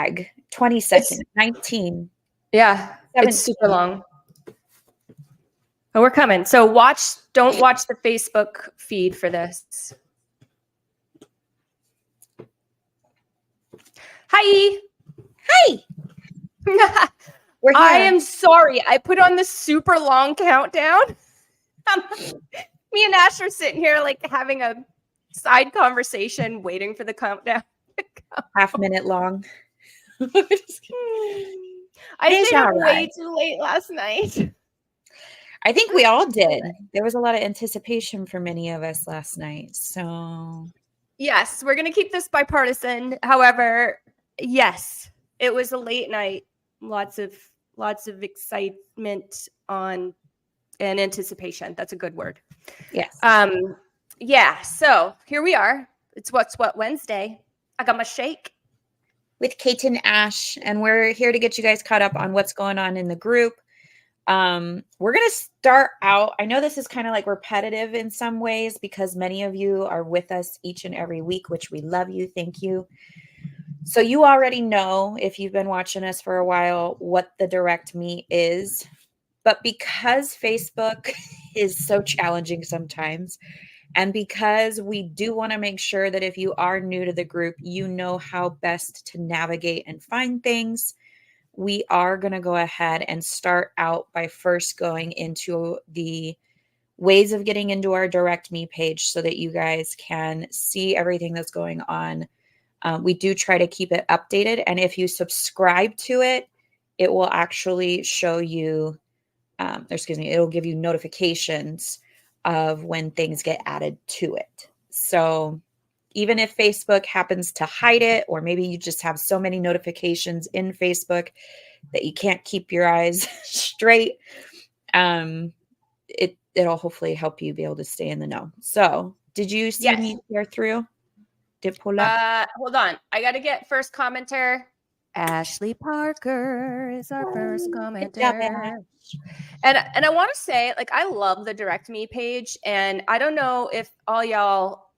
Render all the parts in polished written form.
lag, 20 seconds, 19. Yeah, 17. it's super long. But we're coming. So don't watch the Facebook feed for this. Hi. Hi. We're here. I am sorry. I put on this super long countdown. Me and Ash are sitting here like having a side conversation, waiting for the countdown to go. Half-minute long. I stayed up way too late last night. I think we all did. There was a lot of anticipation for many of us last night. So yes, we're going to keep this bipartisan. However, yes, it was a late night. Lots of excitement and anticipation. That's a good word. Yes. Yeah. So here we are. It's What's What Wednesday. I got my shake with Kate and Ash, and we're here to get you guys caught up on what's going on in the group. We're going to start out. I know this is kind of like repetitive in some ways because many of you are with us each and every week, which we love you. Thank you. So you already know, if you've been watching us for a while, what the Direct Me is. But because Facebook is so challenging sometimes, and because we do want to make sure that if you are new to the group, you know how best to navigate and find things, we are going to go ahead and start out by first going into the ways of getting into our Direct Me page so that you guys can see everything that's going on. We do try to keep it updated. And if you subscribe to it, it will actually show you, it'll give you notifications of when things get added to it. So even if Facebook happens to hide it, or maybe you just have so many notifications in Facebook that you can't keep your eyes straight, it'll hopefully help you be able to stay in the know. So did you see me share through? Hold on. I got to get first commenter. Ashley Parker is our first commenter. And I want to say, like, I love the Direct Me page. And I don't know if all y'all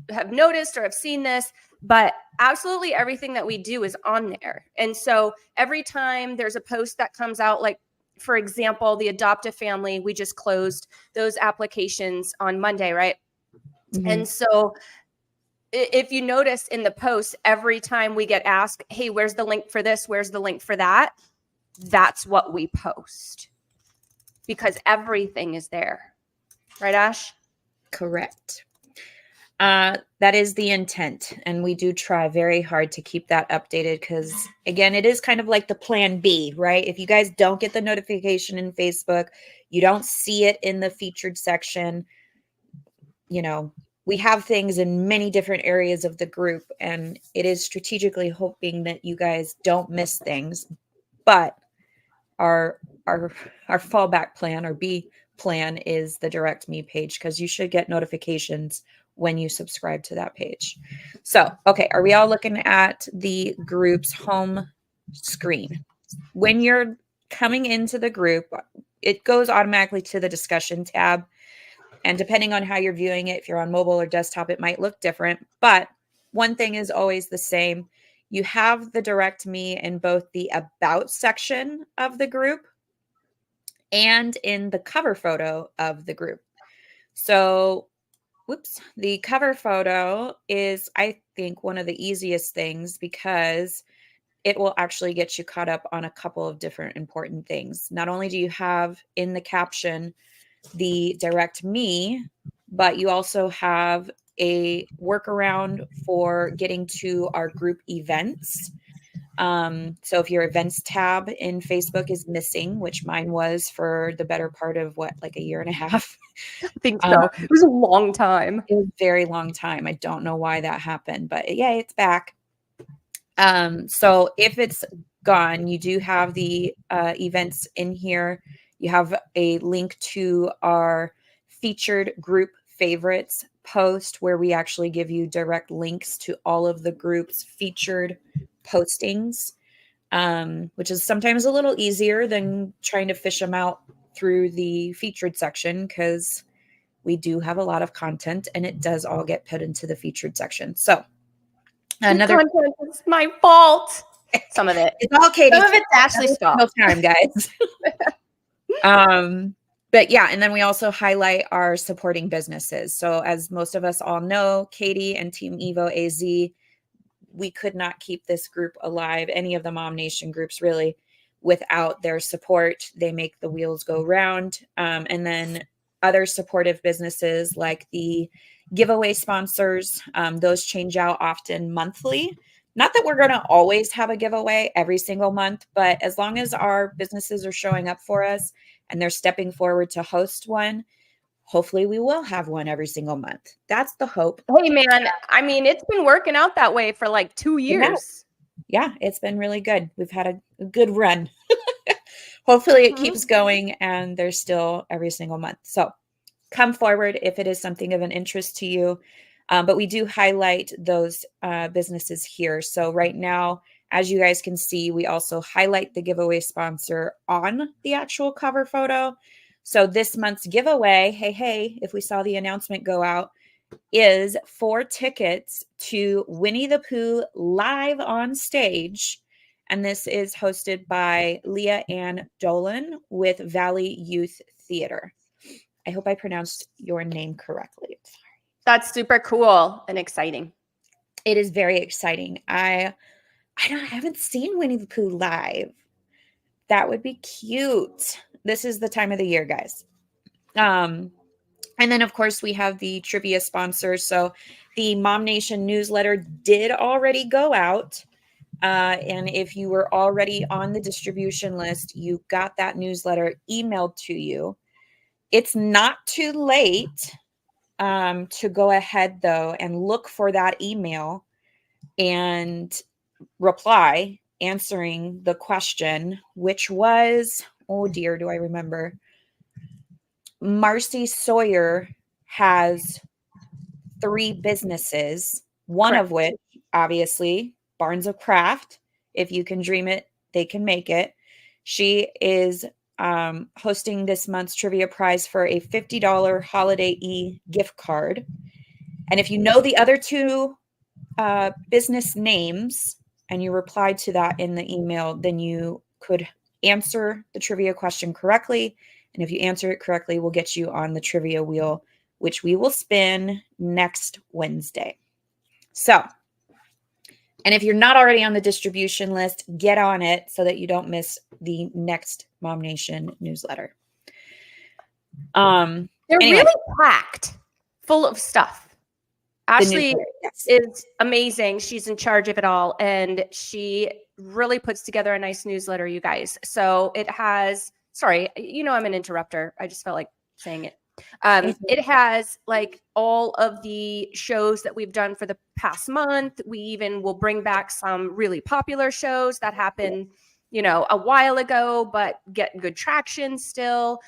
have noticed or have seen this, but absolutely everything that we do is on there. And so every time there's a post that comes out, like, for example, the adoptive family, we just closed those applications on Monday, right? Mm-hmm. And so if you notice in the post, every time we get asked, hey, where's the link for this? Where's the link for that? That's what we post because everything is there. Right, Ash? Correct. That is the intent. And we do try very hard to keep that updated because, again, it is kind of like the plan B, right? If you guys don't get the notification in Facebook, you don't see it in the featured section, you know, we have things in many different areas of the group, and it is strategically hoping that you guys don't miss things. But our fallback plan, or B plan, is the Direct Me page because you should get notifications when you subscribe to that page. So, okay, are we all looking at the group's home screen? When you're coming into the group, it goes automatically to the discussion tab. And depending on how you're viewing it, if you're on mobile or desktop, it might look different. But one thing is always the same. You have the Direct Me in both the About section of the group and in the cover photo of the group. So, the cover photo is, I think, one of the easiest things because it will actually get you caught up on a couple of different important things. Not only do you have in the caption the Direct Me, but you also have a workaround for getting to our group events. So if your events tab in Facebook is missing, which mine was for the better part of like a year and a half. I think so. It was a long time. It was a very long time. I don't know why that happened, but yeah, it's back. So if it's gone, you do have the events in here. You have a link to our featured group favorites post where we actually give you direct links to all of the group's featured postings, which is sometimes a little easier than trying to fish them out through the featured section because we do have a lot of content and it does all get put into the featured section. So another content is my fault. Some of it. It's all Katie's. Some of it's Ashley's fault. Time, guys. But yeah, and then we also highlight our supporting businesses. So as most of us all know, Katie and Team 𝒉𝒂𝒂, we could not keep this group alive, any of the Mom Nation groups really, without their support. They make the wheels go round. And then other supportive businesses like the giveaway sponsors, those change out often monthly. Not that we're going to always have a giveaway every single month, but as long as our businesses are showing up for us and they're stepping forward to host one, hopefully we will have one every single month. That's the hope. Hey, man, I mean, it's been working out that way for like 2 years. Yeah, it's been really good. We've had a good run. Hopefully it keeps going and there's still every single month. So come forward if it is something of an interest to you. But we do highlight those businesses here. So right now, as you guys can see, we also highlight the giveaway sponsor on the actual cover photo. So this month's giveaway, hey, if we saw the announcement go out, is 4 tickets to Winnie-the-Pooh live on stage. And this is hosted by Leigh and Dolan with Valley Youth Theater. I hope I pronounced your name correctly. That's super cool and exciting. It is very exciting. I haven't seen Winnie-the-Pooh live. That would be cute. This is the time of the year, guys. And then, of course, we have the trivia sponsor. So the Mom Nation newsletter did already go out. And if you were already on the distribution list, you got that newsletter emailed to you. It's not too late to go ahead, though, and look for that email and reply answering the question, which was, oh dear, do I remember? Marci Sawyer has 3 businesses, one of which, obviously, Barnes of Craft. If you can dream it, they can make it. She is hosting this month's trivia prize for a $50 Holiday gift card. And if you know the other 2 business names and you replied to that in the email, then you could answer the trivia question correctly. And if you answer it correctly, we'll get you on the trivia wheel, which we will spin next Wednesday. So, and if you're not already on the distribution list, get on it so that you don't miss the next Mom Nation newsletter. They're really packed full of stuff. Ashley is amazing. She's in charge of it all. And she really puts together a nice newsletter, you guys. So it has, sorry, I'm an interrupter. I just felt like saying it. It has like all of the shows that we've done for the past month. We even will bring back some really popular shows that happened, a while ago, but get good traction still.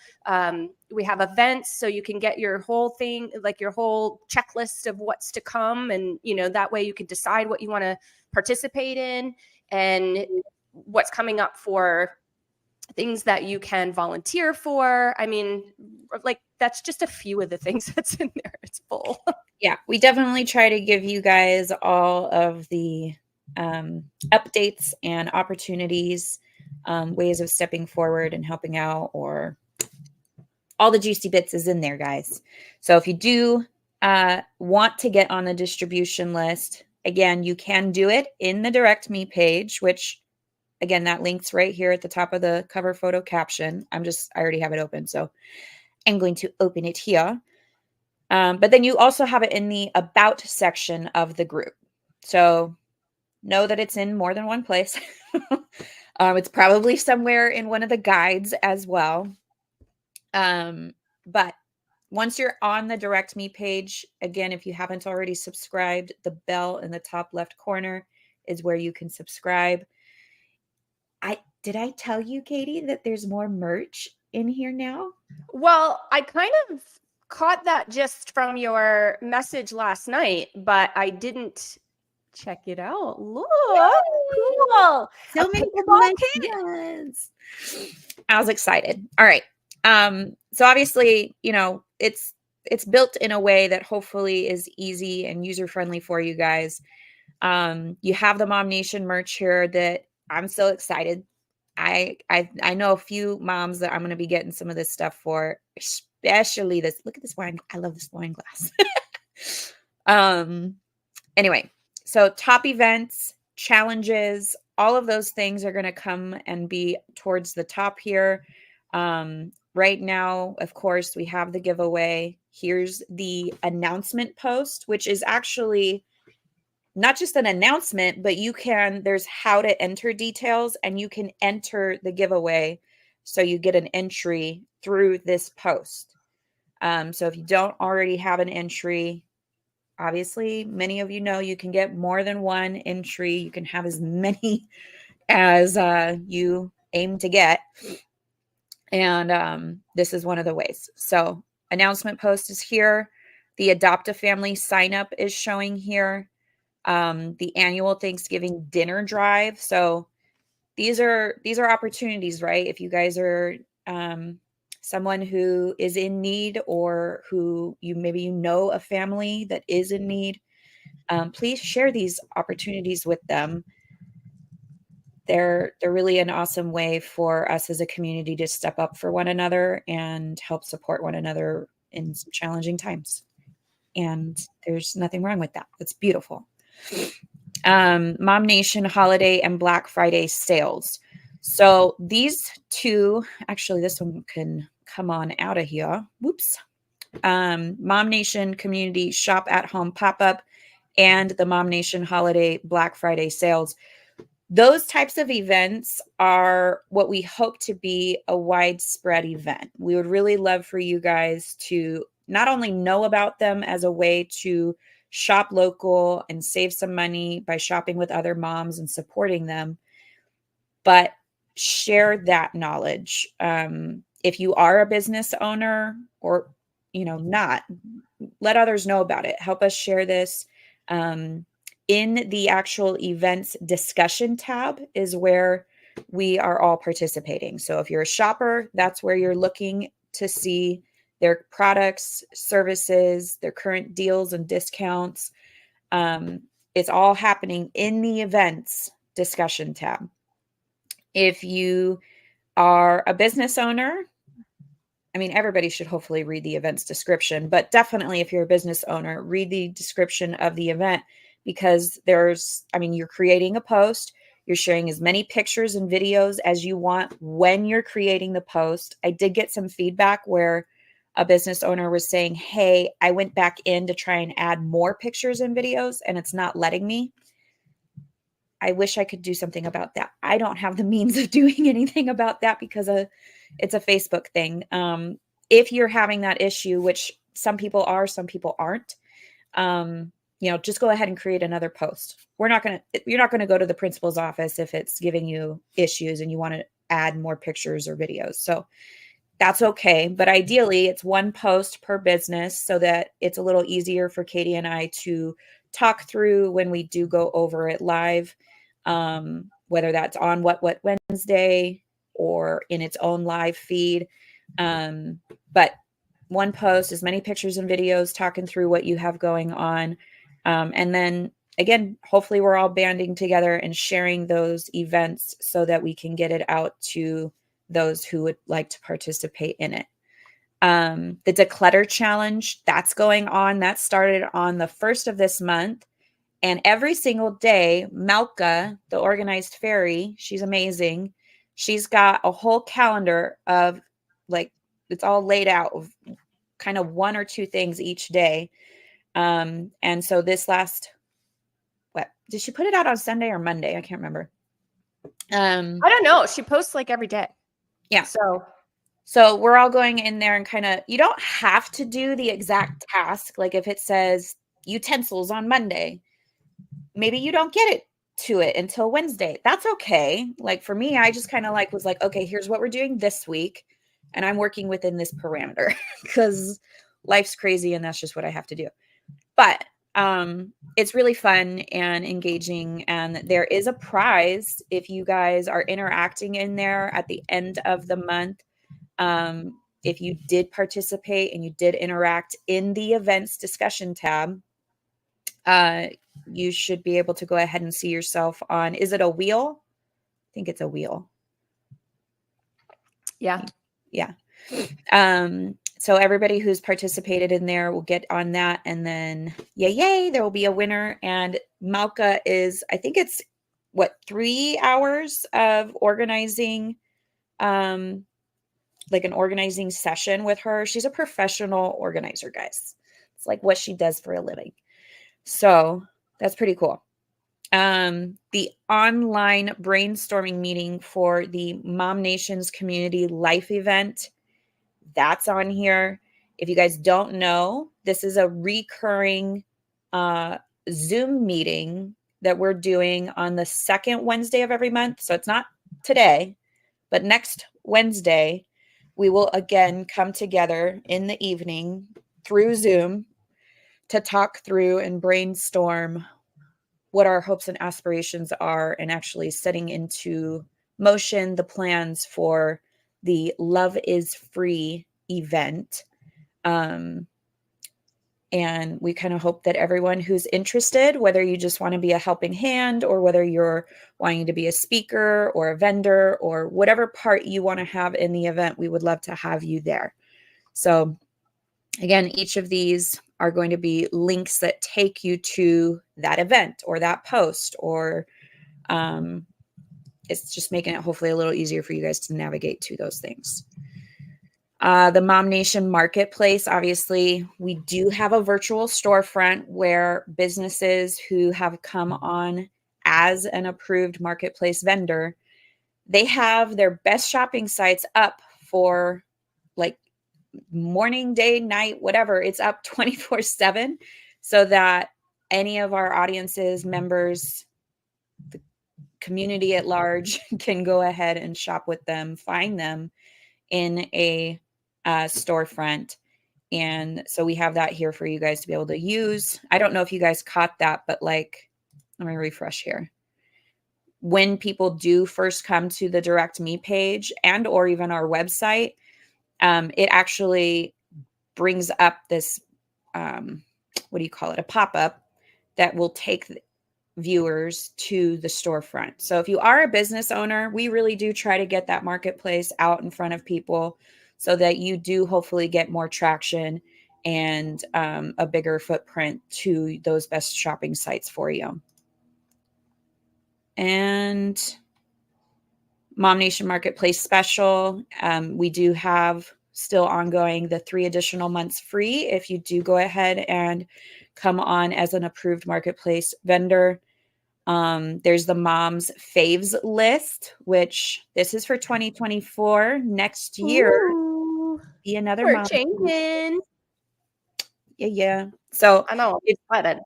We have events, so you can get your whole thing, like your whole checklist of what's to come. And, that way you can decide what you want to participate in and what's coming up for things that you can volunteer for. I mean, like that's just a few of the things that's in there. It's full. Yeah, we definitely try to give you guys all of the updates and opportunities, ways of stepping forward and helping out, or all the juicy bits is in there, guys. So if you do want to get on the distribution list, again, you can do it in the Direct Me page, which again, that link's right here at the top of the cover photo caption. I already have it open, so I'm going to open it here. But then you also have it in the About section of the group. So know that it's in more than one place. It's probably somewhere in one of the guides as well. But once you're on the Direct Me page, again, if you haven't already subscribed, the bell in the top left corner is where you can subscribe. Did I tell you, Katie, that there's more merch in here now? Well, I kind of caught that just from your message last night, but I didn't check it out. Look, cool. So many collections. I was excited. All right. So obviously, it's built in a way that hopefully is easy and user-friendly for you guys. You have the Mom Nation merch here that I'm so excited. I know a few moms that I'm going to be getting some of this stuff for, especially this. Look at this wine. I love this wine glass. Anyway, so top events, challenges, all of those things are going to come and be towards the top here. Right now, of course, we have the giveaway. Here's the announcement post, which is actually not just an announcement, but there's how to enter details, and you can enter the giveaway. So you get an entry through this post. So if you don't already have an entry, obviously, many of you know you can get more than one entry. You can have as many as you aim to get. And this is one of the ways. So announcement post is here. The Adopt a Family sign up is showing here. The annual Thanksgiving dinner drive. So these are opportunities, right? If you guys are someone who is in need, or who maybe you know a family that is in need, please share these opportunities with them. They're really an awesome way for us as a community to step up for one another and help support one another in some challenging times. And there's nothing wrong with that. It's beautiful. MOMnation holiday and Black Friday sales. So these two, actually this one can come on out of here. Whoops. MOMnation community shop at home pop-up and the MOMnation holiday Black Friday sales. Those types of events are what we hope to be a widespread event. We would really love for you guys to not only know about them as a way to shop local and save some money by shopping with other moms and supporting them, but share that knowledge. If you are a business owner, or not, let others know about it. Help us share this. In the actual events discussion tab is where we are all participating. So if you're a shopper, that's where you're looking to see their products, services, their current deals and discounts. It's all happening in the events discussion tab. If you are a business owner, I mean, everybody should hopefully read the events description, but definitely if you're a business owner, read the description of the event, because you're creating a post, you're sharing as many pictures and videos as you want when you're creating the post. I did get some feedback where a business owner was saying, hey, I went back in to try and add more pictures and videos and it's not letting me. I wish I could do something about that. I don't have the means of doing anything about that because it's a Facebook thing. If you're having that issue, which some people are, some people aren't, just go ahead and create another post. You're not going to go to the principal's office if it's giving you issues and you want to add more pictures or videos. So that's okay. But ideally it's one post per business so that it's a little easier for Katie and I to talk through when we do go over it live, whether that's on What Wednesday or in its own live feed. But one post, as many pictures and videos talking through what you have going on. And then again, hopefully we're all banding together and sharing those events so that we can get it out to those who would like to participate in it. The Declutter Challenge, that's going on. That started on the 1st of this month. And every single day, 𝑚𝒊𝒂, the organized fairy, she's amazing. She's got a whole calendar of it's all laid out of kind of one or two things each day. And so this did she put it out on Sunday or Monday? I can't remember. I don't know. She posts every day. Yeah. So we're all going in there and you don't have to do the exact task. Like if it says utensils on Monday, maybe you don't get to it until Wednesday. That's okay. Like for me, I just was like, okay, here's what we're doing this week. And I'm working within this parameter because life's crazy and that's just what I have to do. But it's really fun and engaging. And there is a prize if you guys are interacting in there at the end of the month. If you did participate and you did interact in the events discussion tab, you should be able to go ahead and see yourself on, is it a wheel? think it's a wheel. Yeah. Yeah. So everybody who's participated in there will get on that, and then yay, there will be a winner. And Malka is, I think it's 3 hours of organizing, like an organizing session with her. She's a professional organizer, guys. It's like what she does for a living. So that's pretty cool. The online brainstorming meeting for the MOMnation's Community Life event, that's on here. If you guys don't know, this is a recurring Zoom meeting that we're doing on the second Wednesday of every month. So it's not today, but next Wednesday, we will again come together in the evening through Zoom to talk through and brainstorm what our hopes and aspirations are, and actually setting into motion the plans for the Love is Free event. And we kind of hope that everyone who's interested, whether you just want to be a helping hand or whether you're wanting to be a speaker or a vendor or whatever part you want to have in the event, we would love to have you there. So again, each of these are going to be links that take you to that event or that post, or it's just making it hopefully a little easier for you guys to navigate to those things. The MOMnation Marketplace, obviously, we do have a virtual storefront where businesses who have come on as an approved marketplace vendor, they have their best shopping sites up for like morning, day, night, whatever. It's up 24/7 so that any of our audiences, members, the community at large can go ahead and shop with them, find them in a storefront. And so we have that here for you guys to be able to use. I don't know if you guys caught that, but like, let me refresh here. When people do first come to the Direct Me page and or even our website, it actually brings up this, what do you call it? A pop-up that will take viewers to the storefront. So if you are a business owner, we really do try to get that marketplace out in front of people so that you do hopefully get more traction and a bigger footprint to those best shopping sites for you. And MOMnation Marketplace special, we do have still ongoing the 3 additional months free if you do go ahead and come on as an approved marketplace vendor. There's the Mom's Faves list, which this is for 2024. Next year, be another We're mom. changing. Yeah. So I know. I'm excited.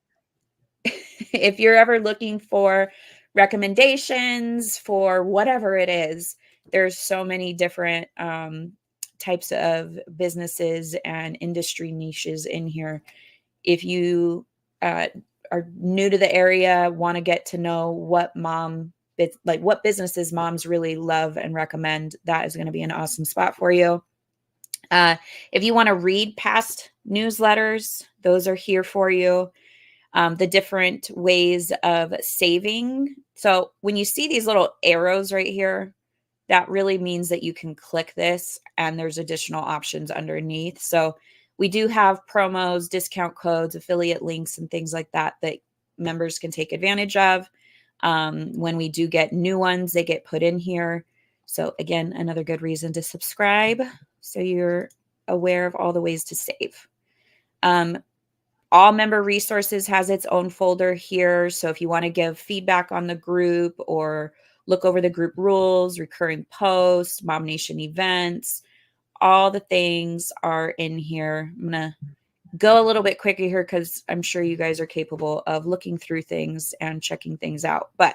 if you're ever looking for recommendations for whatever it is, there's so many different types of businesses and industry niches in here. If you are new to the area, want to get to know what what businesses moms really love and recommend, that is going to be an awesome spot for you. If you want to read past newsletters, those are here for you. The different ways of saving. So when you see these little arrows right here, that really means that you can click this and there's additional options underneath. So we do have promos, discount codes, affiliate links, and things like that that members can take advantage of. When we do get new ones, they get put in here. So again, another good reason to subscribe so you're aware of all the ways to save. All member resources has its own folder here. So if you want to give feedback on the group or look over the group rules, recurring posts, MOMnation events, all the things are in here. I'm going to go a little bit quicker here because I'm sure you guys are capable of looking through things and checking things out. But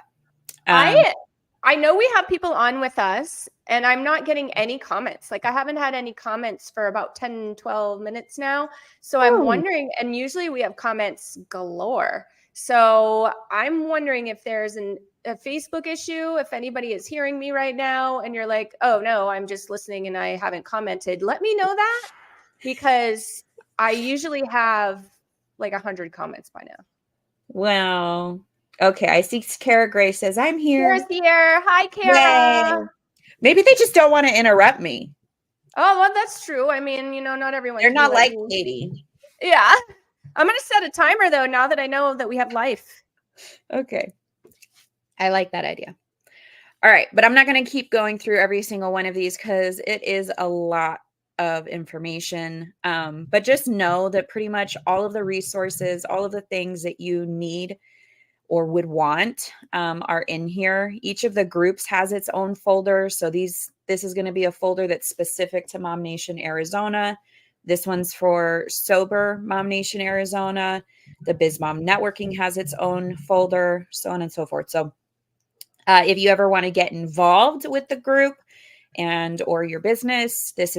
I know we have people on with us and I'm not getting any comments. Like I haven't had any comments for about 10, 12 minutes now. So I'm wondering, and usually we have comments galore. So I'm wondering if there's a Facebook issue, if anybody is hearing me right now and you're like, oh no, I'm just listening and I haven't commented. Let me know that, because I usually have like 100 comments by now. Well, Okay, I see Kara Gray says, I'm here. Kara's here. Hi, Yay. Kara. Maybe they just don't want to interrupt me. Oh, well, that's true. I mean, not everyone They're can be not like me. Katie. Yeah. I'm going to set a timer, though, now that I know that we have life. Okay. I like that idea. All right, but I'm not going to keep going through every single one of these because it is a lot of information. But just know that pretty much all of the resources, all of the things that you need or would want are in here. Each of the groups has its own folder. So this is going to be a folder that's specific to MOMnation Arizona. This one's for sober MOMnation Arizona. The BizMom Networking has its own folder, so on and so forth. So if you ever want to get involved with the group or your business, this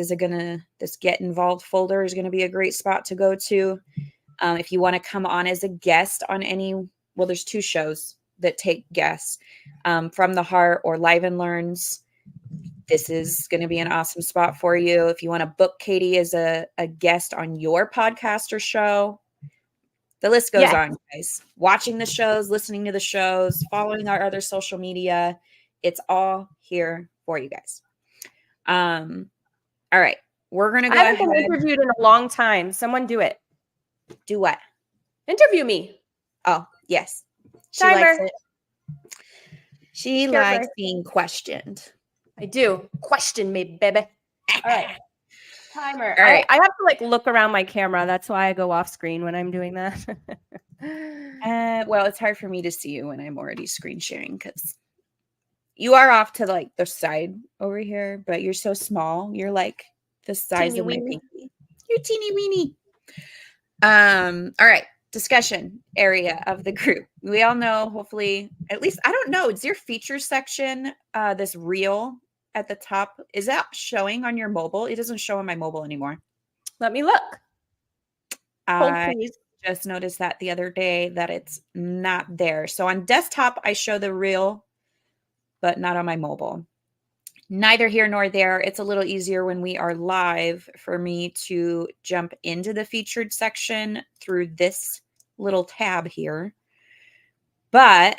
get involved folder is going to be a great spot to go to. If you want to come on as a guest on there's 2 shows that take guests, From the Heart or Live and Learns. This is going to be an awesome spot for you. If you want to book Katie as a guest on your podcast or show, the list goes on, guys. Watching the shows, listening to the shows, following our other social media. It's all here for you guys. All right. We're going to go ahead. I haven't been interviewed in a long time. Someone do it. Do what? Interview me. Oh, yes. She Timer. likes it. She likes being questioned. I do. Question me, baby. All right. Timer. All right. I have to look around my camera. That's why I go off screen when I'm doing that. Well, it's hard for me to see you when I'm already screen sharing because you are off to the side over here, but you're so small. You're like the size teeny of my weeny. pinky. You're teeny weeny. All right. Discussion area of the group. We all know, hopefully, at least, I don't know. Is your feature section, this reel at the top, is that showing on your mobile? It doesn't show on my mobile anymore. Let me look. I just noticed that the other day that it's not there. So on desktop, I show the reel, but not on my mobile. Neither here nor there. It's a little easier when we are live for me to jump into the featured section through this little tab here. But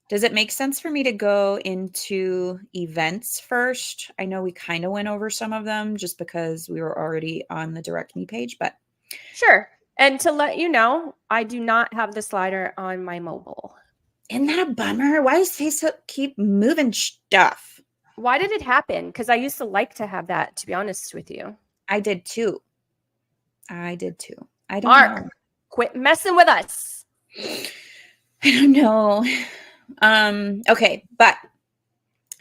does it make sense for me to go into events first? I know we kind of went over some of them just because we were already on the Direct Me page, but sure. And to let you know, I do not have the slider on my mobile. Isn't that a bummer? Why does Facebook keep moving stuff? Why did it happen? Because I used to like to have that, to be honest with you. I did too. I don't Mark, know. quit messing with us. I don't know. Okay, but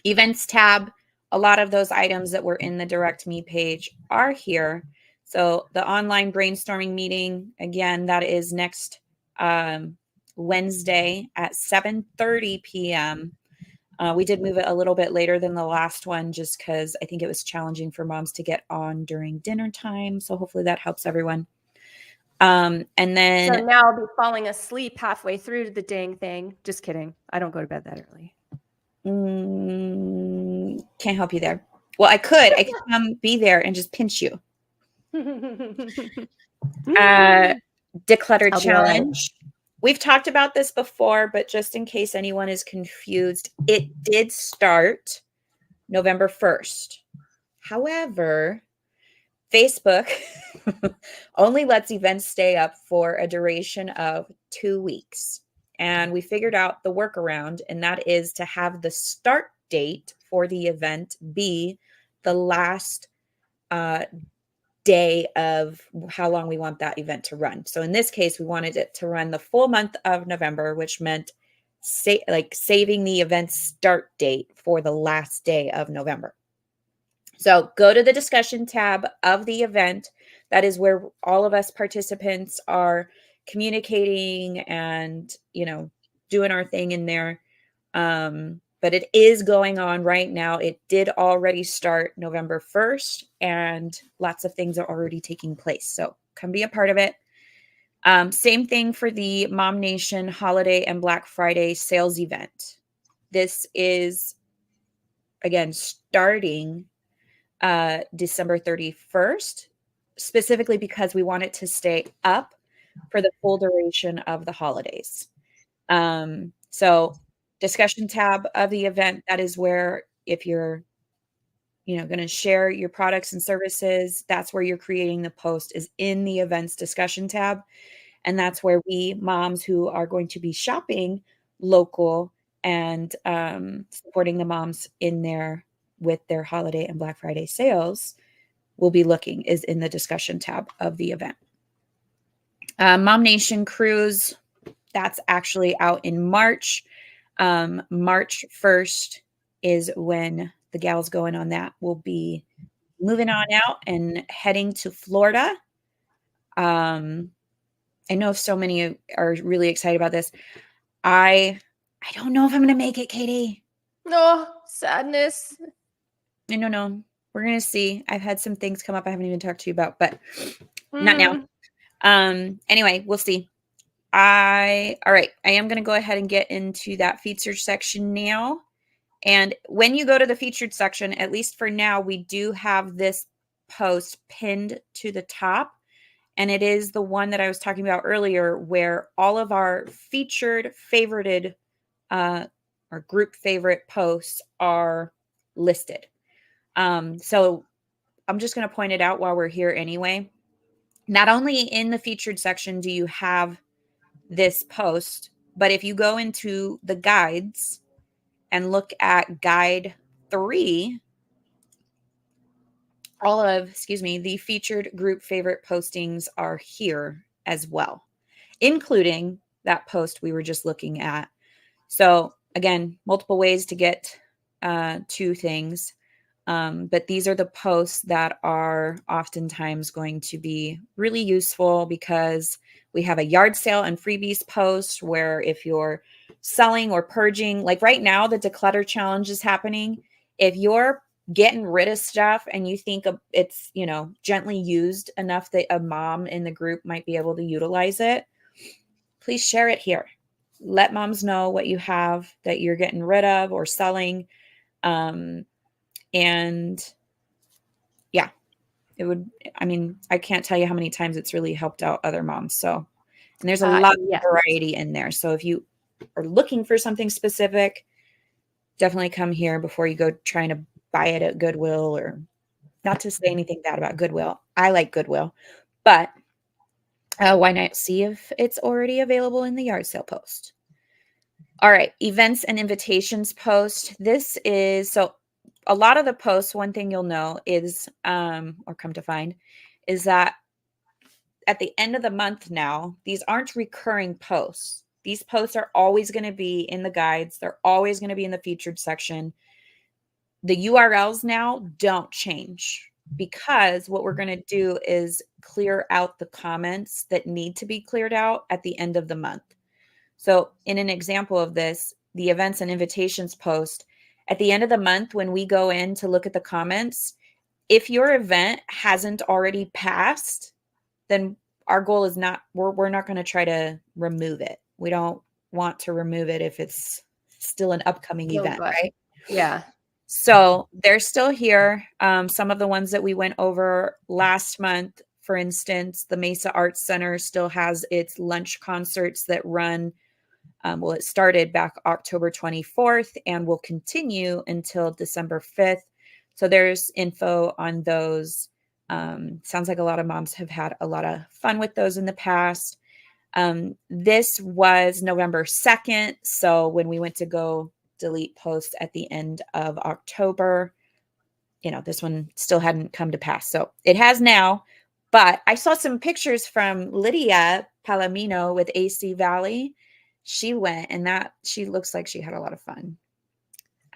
events tab, a lot of those items that were in the Direct Me page are here. So the online brainstorming meeting, again, that is next Wednesday at 7:30 p.m. We did move it a little bit later than the last one just because I think it was challenging for moms to get on during dinner time. So hopefully that helps everyone. And then... So now I'll be falling asleep halfway through the dang thing. Just kidding. I don't go to bed that early. Can't help you there. Well, I could come be there and just pinch you. Declutter challenge. We've talked about this before, but just in case anyone is confused, it did start November 1st. However, Facebook only lets events stay up for a duration of 2 weeks. And we figured out the workaround, and that is to have the start date for the event be the last day of how long we want that event to run. So in this case, we wanted it to run the full month of November, which meant saving the event start date for the last day of November. So go to the discussion tab of the event. That is where all of us participants are communicating and, doing our thing in there. But it is going on right now. It did already start November 1st, and lots of things are already taking place. So come be a part of it. Same thing for the MOMnation Holiday and Black Friday sales event. This is, again, starting December 31st, specifically because we want it to stay up for the full duration of the holidays. So discussion tab of the event, that is where if you're, going to share your products and services, that's where you're creating the post, is in the events discussion tab. And that's where we moms who are going to be shopping local and supporting the moms in there with their holiday and Black Friday sales will be looking, is in the discussion tab of the event. MOMnation Cruise, that's actually out in March. March 1st is when the gals going on that will be moving on out and heading to Florida. I know so many are really excited about this. I don't know if I'm going to make it, Katie. No, sadness. I don't know. We're going to see. I've had some things come up I haven't even talked to you about, but not now. Anyway, we'll see. All right. I am going to go ahead and get into that featured section now. And when you go to the featured section, at least for now, we do have this post pinned to the top. And it is the one that I was talking about earlier, where all of our featured, favorited, or group favorite posts are listed. So I'm just going to point it out while we're here anyway. Not only in the featured section do you have this post, but if you go into the guides and look at guide 3, all of, the featured group favorite postings are here as well, including that post we were just looking at. So again, multiple ways to get to things. But these are the posts that are oftentimes going to be really useful, because we have a yard sale and freebies post where if you're selling or purging, like right now, the declutter challenge is happening. If you're getting rid of stuff and you think it's, gently used enough that a mom in the group might be able to utilize it, please share it here. Let moms know what you have that you're getting rid of or selling. And yeah, it would, I can't tell you how many times it's really helped out other moms. So, and there's a lot of variety in there. So if you are looking for something specific, definitely come here before you go trying to buy it at Goodwill, or not to say anything bad about Goodwill. I like Goodwill, but why not see if it's already available in the yard sale post? All right, events and invitations post. This is, so a lot of the posts, one thing you'll know is, or come to find, is that at the end of the month now, these aren't recurring posts. These posts are always going to be in the guides. They're always going to be in the featured section. The URLs now don't change, because what we're going to do is clear out the comments that need to be cleared out at the end of the month. So in an example of this, the events and invitations post, at the end of the month, when we go in to look at the comments, if your event hasn't already passed, then our goal is not, we're not going to try to remove it. We don't want to remove it if it's still an upcoming event, right? Yeah. So they're still here. Some of the ones that we went over last month, for instance, the Mesa Arts Center still has its lunch concerts that run. Well, it started back October 24th and will continue until December 5th. So there's info on those. Sounds like a lot of moms have had a lot of fun with those in the past. This was November 2nd. So when we went to go delete posts at the end of October, this one still hadn't come to pass. So it has now, but I saw some pictures from Lydia Palomino with 𝒐𝒏𝒔𝒐𝒏𝒔. She went, and she looks like she had a lot of fun.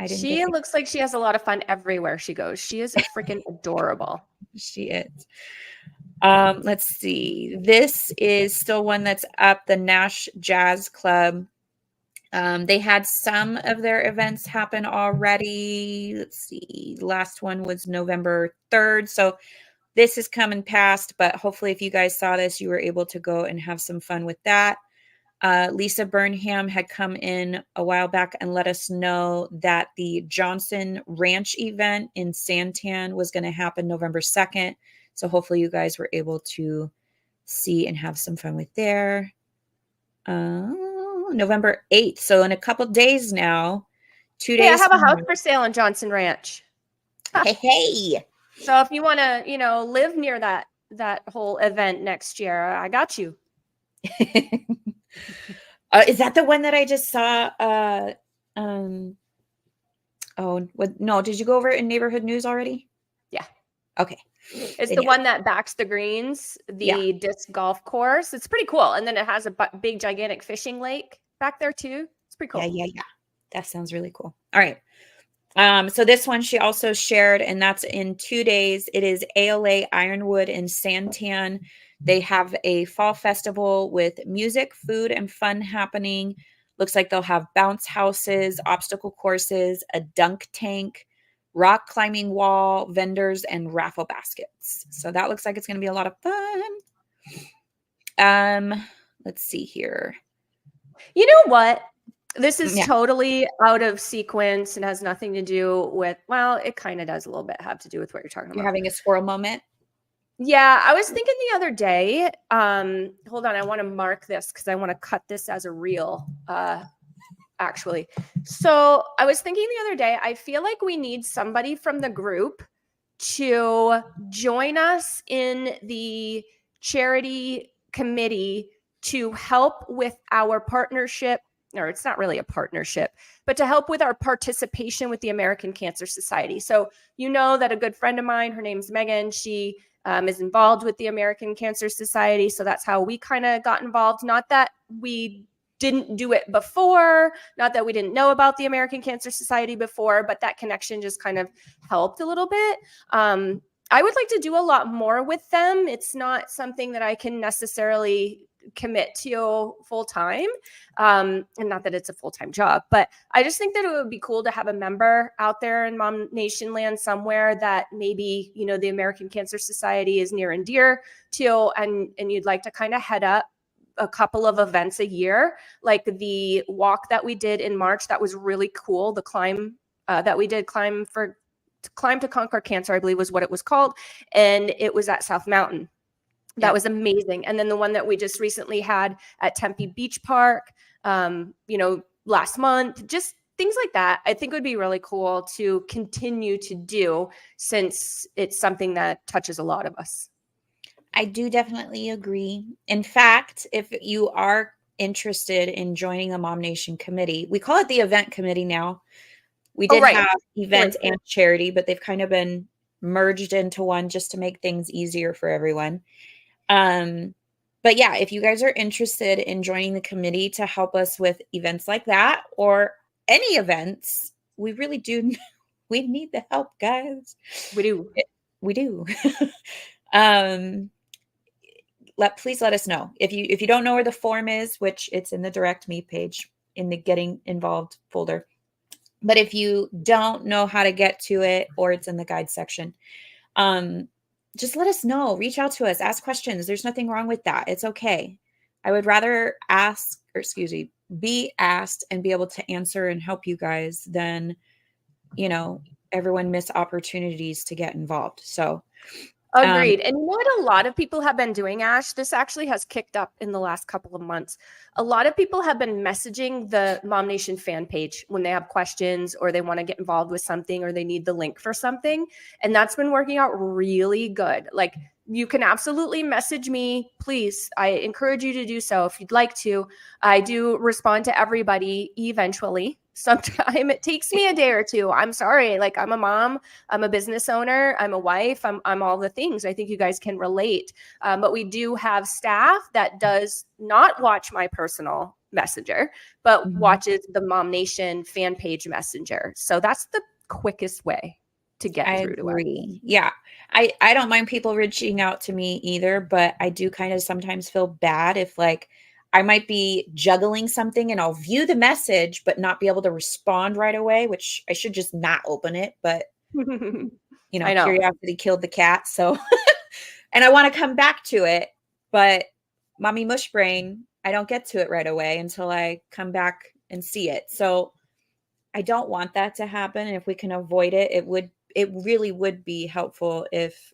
She looks like she has a lot of fun everywhere she goes. She is freaking adorable. She is. Let's see. This is still one that's up, the Nash Jazz Club. They had some of their events happen already. Let's see. The last one was November 3rd. So this is coming past, but hopefully if you guys saw this, you were able to go and have some fun with that. Lisa Burnham had come in a while back and let us know that the Johnson Ranch event in Santan was going to happen November 2nd. So hopefully you guys were able to see and have some fun with there. Oh, November 8th. So in a couple days now, 2 Hey, I days. have a house for sale in Johnson Ranch. Hey. So if you want to, live near that whole event next year, I got you. Is that the one that I just saw? No, did you go over it in neighborhood news already? Yeah. Okay. It's the one that backs the greens, the disc golf course. It's pretty cool. And then it has a big, gigantic fishing lake back there too. It's pretty cool. Yeah. That sounds really cool. All right. So this one she also shared, and that's in 2 days. It is ALA Ironwood in Santan. They have a fall festival with music, food, and fun happening. Looks like they'll have bounce houses, obstacle courses, a dunk tank, rock climbing wall, vendors, and raffle baskets. So that looks like it's going to be a lot of fun. Let's see here. You know what? This is totally out of sequence and has nothing to do with, well, it kind of does a little bit have to do with what you're talking about. You're having a squirrel moment? Yeah, I was thinking the other day, hold on, I want to mark this because I want to cut this as a reel, actually. So I was thinking the other day, I feel like we need somebody from the group to join us in the charity committee to help with our partnership, or it's not really a partnership, but to help with our participation with the American Cancer Society. So you know that a good friend of mine, her name's Megan, she is involved with the American Cancer Society. So that's how we kind of got involved. Not that we didn't do it before, not that we didn't know about the American Cancer Society before, but that connection just kind of helped a little bit. I would like to do a lot more with them. It's not something that I can necessarily commit to full time. And not that it's a full-time job, but I just think that it would be cool to have a member out there in Mom Nation land somewhere that maybe, the American Cancer Society is near and dear to, and you'd like to kind of head up a couple of events a year, like the walk that we did in March. That was really cool. The climb that we did, Climb to Conquer Cancer, I believe was what it was called. And it was at South Mountain. That was amazing. And then the one that we just recently had at Tempe Beach Park, last month, just things like that, I think would be really cool to continue to do since it's something that touches a lot of us. I do definitely agree. In fact, if you are interested in joining the Mom Nation committee, we call it the event committee now. We did have event and charity, but they've kind of been merged into one just to make things easier for everyone. But yeah, if you guys are interested in joining the committee to help us with events like that or any events, we really do. We need the help, guys. We do. Please let us know if you don't know where the form is, which it's in the Direct Me page in the Getting Involved folder. But if you don't know how to get to it, or it's in the guide section, just let us know. Reach out to us. Ask questions. There's nothing wrong with that. It's okay. I would rather be asked and be able to answer and help you guys than, everyone miss opportunities to get involved. So agreed. And you know what a lot of people have been doing, Ash? This actually has kicked up in the last couple of months. A lot of people have been messaging the Mom Nation fan page when they have questions or they want to get involved with something or they need the link for something. And that's been working out really good. Like, you can absolutely message me, please. I encourage you to do so if you'd like to. I do respond to everybody eventually. Sometimes it takes me a day or two. I'm sorry. Like, I'm a mom, I'm a business owner, I'm a wife, I'm all the things. I think you guys can relate. But we do have staff that does not watch my personal messenger, but watches the Mom Nation fan page messenger. So that's the quickest way to get through to us. Yeah. I don't mind people reaching out to me either, but I do kind of sometimes feel bad if I might be juggling something and I'll view the message, but not be able to respond right away, which I should just not open it. But, curiosity killed the cat. So, and I want to come back to it, but mommy mush brain, I don't get to it right away until I come back and see it. So I don't want that to happen. And if we can avoid it, it really would be helpful if,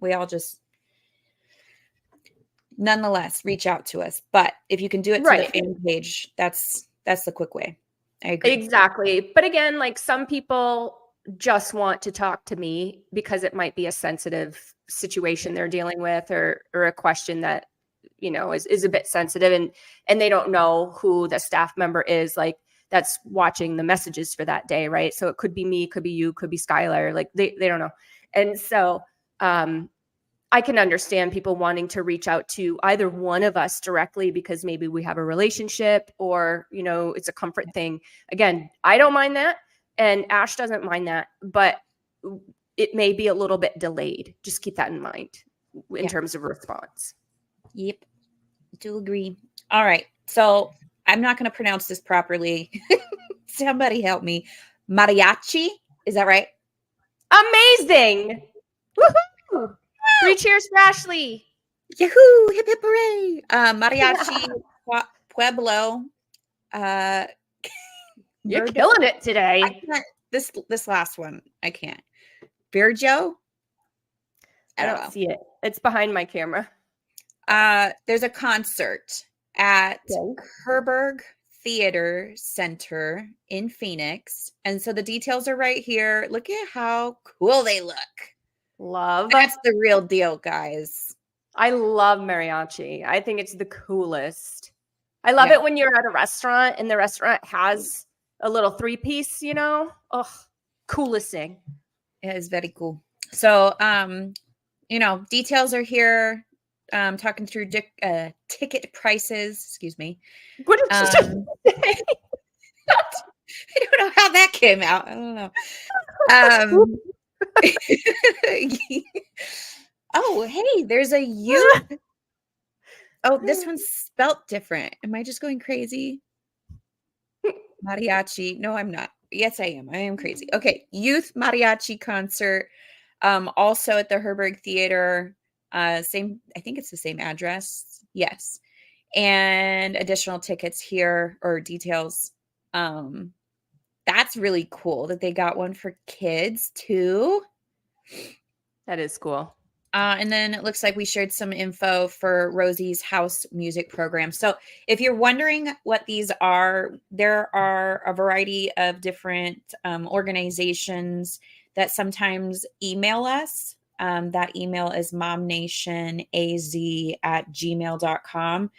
we all just nonetheless, reach out to us. But if you can do it to the fan page, that's the quick way. I agree. Exactly. But again, like some people just want to talk to me because it might be a sensitive situation they're dealing with, or a question that, you know, is a bit sensitive, and they don't know who the staff member is, like, that's watching the messages for that day, right? So it could be me, could be you, could be Skylar, like they don't know. And so I can understand people wanting to reach out to either one of us directly because maybe we have a relationship, or, you know, it's a comfort thing. Again, I don't mind that, and Ash doesn't mind that, but it may be a little bit delayed. Just keep that in mind in terms of response. Yep. Do agree. All right. So I'm not going to pronounce this properly. Somebody help me. Mariachi. Is that right? Amazing. Woohoo. 3 cheers for Ashley. Yahoo! Hip hip hooray! Mariachi Pueblo. You're killing it today. This last one, I can't. 𝒉𝒔. I don't see it. It's behind my camera. There's a concert at Herberg Theater Center in Phoenix. And so the details are right here. Look at how cool they look. Love. That's the real deal, guys. I love mariachi. I think it's the coolest. I love it when you're at a restaurant and the restaurant has a little 3-piece, you know? Oh, coolest thing. It is very cool. So, you know, details are here. Talking through ticket prices. Excuse me. What did you say? I don't know how that came out. I don't know. Oh, hey, there's a youth. Oh, this one's spelt different. Am I just going crazy? Mariachi. No, I'm not. Yes, I am. I am crazy. Okay. Youth mariachi concert. Also at the Herberg Theater. Same, I think it's the same address. Yes. And additional tickets here, or details. That's really cool that they got one for kids too. That is cool. And then it looks like we shared some info for Rosie's house music program. So if you're wondering what these are, there are a variety of different organizations that sometimes email us. That email is MOMnationAZ@gmail.com.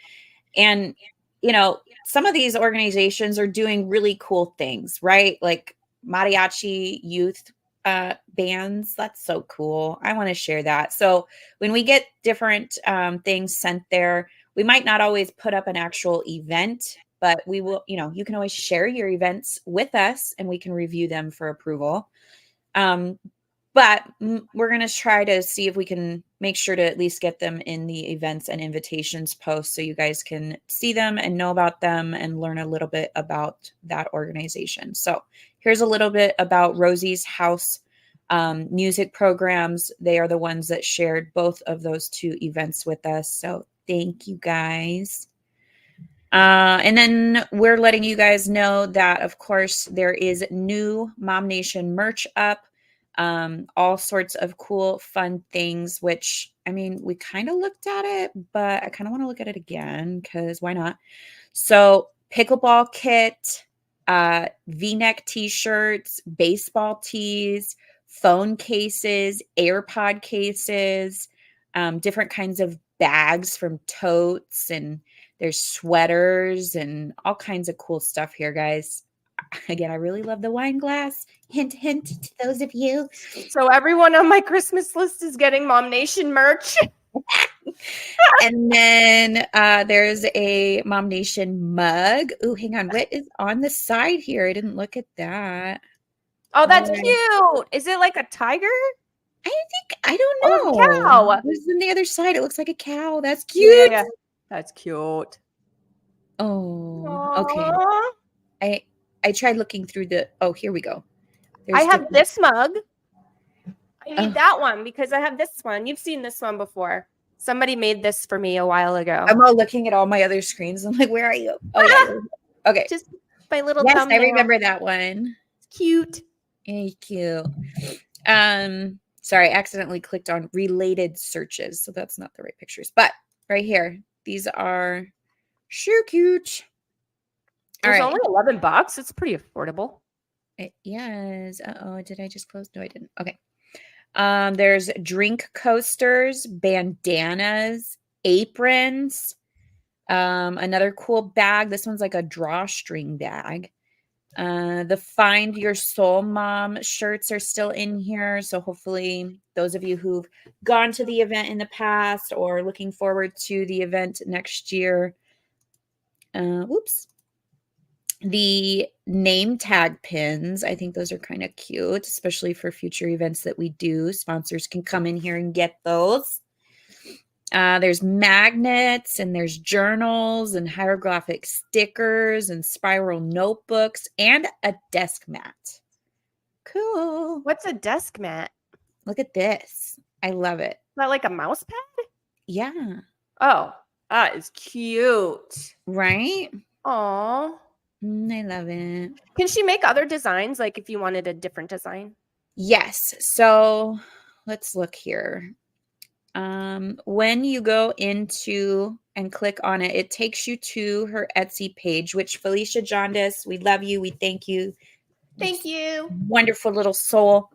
And, you know, some of these organizations are doing really cool things, right? Like mariachi youth bands. That's so cool. I want to share that. So when we get different things sent there, we might not always put up an actual event, but we will, you know, you can always share your events with us and we can review them for approval. But we're going to try to see if we can make sure to at least get them in the events and invitations post so you guys can see them and know about them and learn a little bit about that organization. So here's a little bit about Rosie's house music programs. They are the ones that shared both of those 2 events with us. So thank you guys. And then we're letting you guys know that, of course, there is new MOMnation merch up. All sorts of cool, fun things, which, I mean, we kind of looked at it, but I kind of want to look at it again because why not? So pickleball kit, V-neck t-shirts, baseball tees, phone cases, AirPod cases, different kinds of bags from totes, and there's sweaters and all kinds of cool stuff here, guys. Again, I really love the wine glass. Hint, hint to those of you. So everyone on my Christmas list is getting MOMnation merch. And then there's a MOMnation mug. Oh, hang on. What is on the side here? I didn't look at that. Oh, that's cute. Is it like a tiger? I don't know. Oh, a cow. This is on the other side. It looks like a cow. That's cute. Yeah. That's cute. Oh, Aww. okay. I tried looking through the, oh, here we go. I have this mug. I need that one because I have this one. You've seen this one before. Somebody made this for me a while ago. I'm all looking at all my other screens. I'm like, where are you? Oh, yeah. Okay. Just my little thumbnail. I remember that one. It's cute. Hey, cute. Sorry, I accidentally clicked on related searches. So that's not the right pictures. But right here. These are so cute. It was only $11. It's pretty affordable. Yes. Uh-oh, did I just close? No, I didn't. Okay. There's drink coasters, bandanas, aprons, another cool bag. This one's like a drawstring bag. The Find Your Soul Mom shirts are still in here. So hopefully those of you who've gone to the event in the past or looking forward to the event next year. The name tag pins, I think those are kind of cute, especially for future events that we do. Sponsors can come in here and get those. There's magnets and there's journals and hieroglyphic stickers and spiral notebooks and a desk mat. Cool. What's a desk mat? Look at this. I love it. Is that like a mouse pad? Yeah. Oh, that is cute. Right? Aw. I love it. Can she make other designs, like if you wanted a different design? Yes. So let's look here. When you go into and click on it, it takes you to her Etsy page, which Felicia Jaundice, we love you. We thank you. Thank you. Wonderful little soul.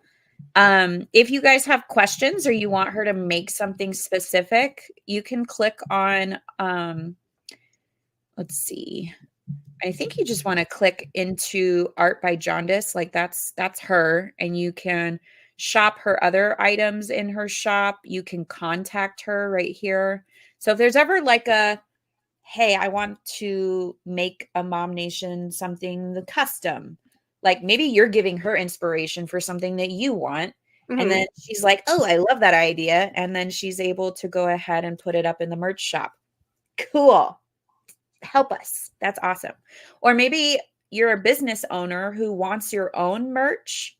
If you guys have questions or you want her to make something specific, you can click on, let's see. I think you just want to click into Art by Jaundice. Like that's her. And you can shop her other items in her shop. You can contact her right here. So if there's ever like hey, I want to make a MOMnation something the custom, like maybe you're giving her inspiration for something that you want. Mm-hmm. And then she's like, oh, I love that idea. And then she's able to go ahead and put it up in the merch shop. Cool. Help us. That's awesome. Or maybe you're a business owner who wants your own merch.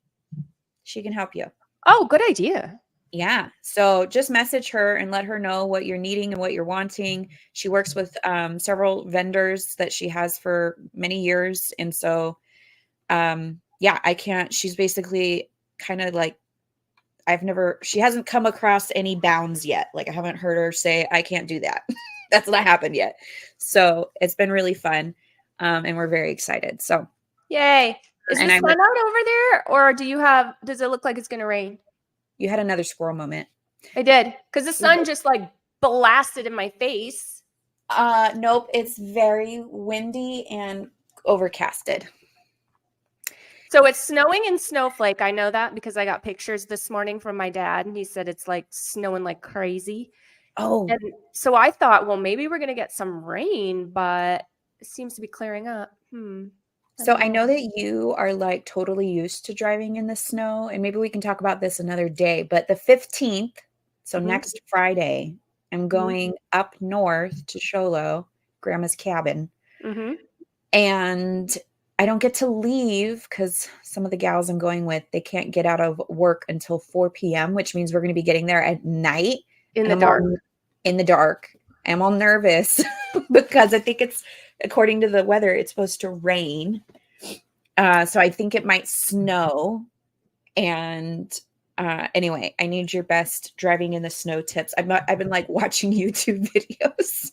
She can help you. Oh, good idea. Yeah. So just message her and let her know what you're needing and what you're wanting. She works with several vendors that she has for many years. And so, yeah, she's basically kind of like, she hasn't come across any bounds yet. Like I haven't heard her say, I can't do that. That's not happened yet. So it's been really fun. And we're very excited. So yay. Is the sun out over there? Or does it look like it's going to rain? You had another squirrel moment. I did. Because the sun just like blasted in my face. Nope. It's very windy and overcasted. So it's snowing in Snowflake. I know that because I got pictures this morning from my dad. And he said it's like snowing like crazy. Oh. And so I thought, well, maybe we're going to get some rain, but it seems to be clearing up. So I know that you are like totally used to driving in the snow, and maybe we can talk about this another day, but the 15th, so next Friday, I'm going up north to Sholo, Grandma's cabin. And I don't get to leave because some of the gals I'm going with, they can't get out of work until 4 p.m., which means we're going to be getting there at night. In the dark. In the dark. I'm all nervous because I think it's, according to the weather, it's supposed to rain. So I think it might snow. And anyway, I need your best driving in the snow tips. I've been like watching YouTube videos.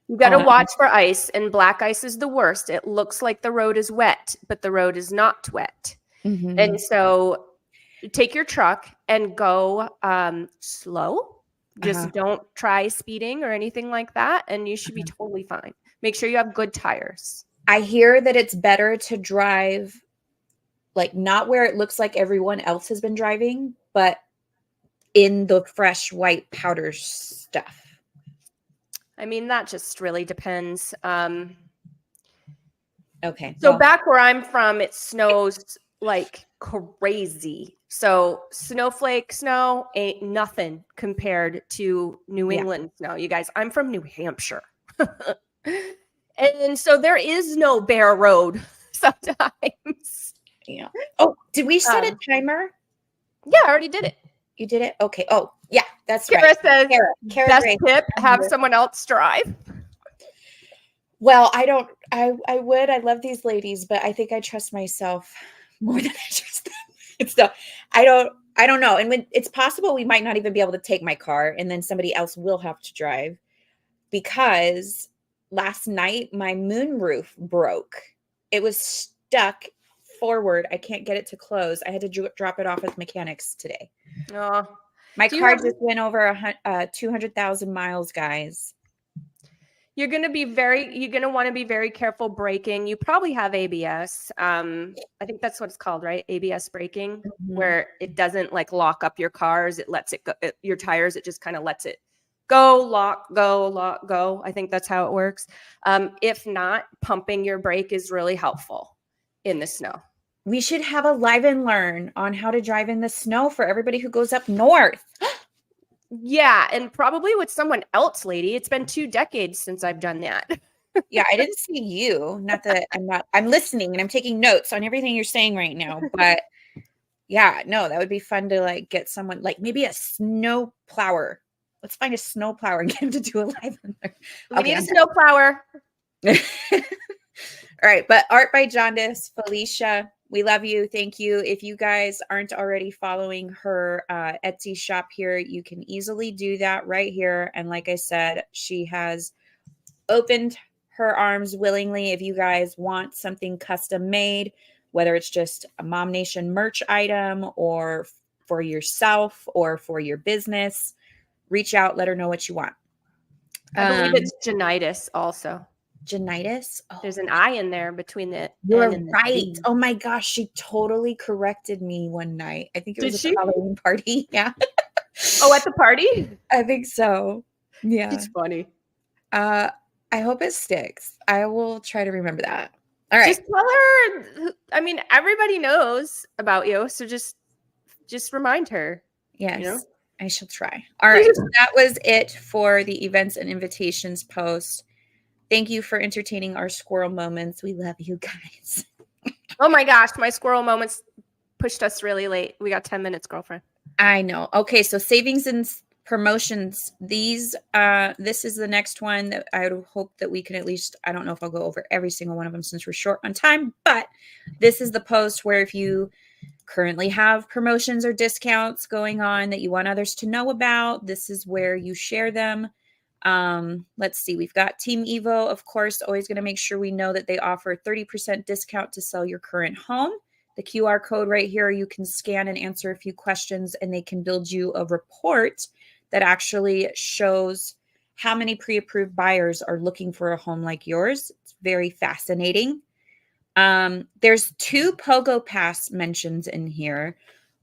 You got to watch for ice, and black ice is the worst. It looks like the road is wet, but the road is not wet. And so take your truck and go slow. Just don't try speeding or anything like that. And you should be totally fine. Make sure you have good tires. I hear that it's better to drive like not where it looks like everyone else has been driving, but in the fresh white powder stuff. I mean, that just really depends. Okay. So back where I'm from, it snows like crazy. So snowflake snow ain't nothing compared to New England snow. You guys, I'm from New Hampshire. And so there is no bare road sometimes. Yeah. Oh, did we set a timer? Yeah, I already did it. You did it? Okay. Oh, yeah, that's Kara right. Says, Kara best Gray. tip, have someone else drive. Well, I would. I love these ladies, but I think I trust myself more than I trust them. So I don't know. And when it's possible, we might not even be able to take my car, and then somebody else will have to drive. because last night my moonroof broke. It was stuck forward. I can't get it to close. I had to drop it off with mechanics today. Oh, My car just went over 200,000 miles, guys. You're going to want to be very careful braking. You probably have ABS. I think that's what it's called, right? ABS braking, where it doesn't like lock up your cars. It lets it go, your tires. It just kind of lets it go, lock, go. I think that's how it works. If not, pumping your brake is really helpful in the snow. We should have a live and learn on how to drive in the snow for everybody who goes up north. Yeah, and probably with someone else, lady. It's been 2 decades since I've done that. Yeah, I didn't see you. Not that I'm listening and I'm taking notes on everything you're saying right now. But yeah, no, that would be fun to like get someone like maybe a snow plower. Let's find a snow plower and get him to do a live and learn. We need a snow plower. All right, but art by Jaundice, Felicia, we love you. Thank you. If you guys aren't already following her Etsy shop here, you can easily do that right here. And like I said, she has opened her arms willingly. If you guys want something custom made, whether it's just a MOMnation merch item or for yourself or for your business, reach out, let her know what you want. I believe it's Janitis also. Janitis? Oh, there's an I in there between the You're N and the right. D. Oh my gosh, she totally corrected me one night. I think it was Did a Halloween party. Yeah. Oh, at the party? I think so. Yeah. It's funny. I hope it sticks. I will try to remember that. All right. Just tell her. I mean, everybody knows about you, so just remind her. Yes. You know? I shall try. All right. So that was it for the events and invitations post. Thank you for entertaining our squirrel moments. We love you guys. Oh my gosh, my squirrel moments pushed us really late. We got 10 minutes, girlfriend. I know. Okay, so savings and promotions. This is the next one that I would hope that we can at least, I don't know if I'll go over every single one of them since we're short on time, but this is the post where if you currently have promotions or discounts going on that you want others to know about, this is where you share them. Let's see, we've got Team Evo, of course, always going to make sure we know that they offer 30% discount to sell your current home. The QR code right here, you can scan and answer a few questions and they can build you a report that actually shows how many pre-approved buyers are looking for a home like yours. It's very fascinating. There's 2 Pogo Pass mentions in here.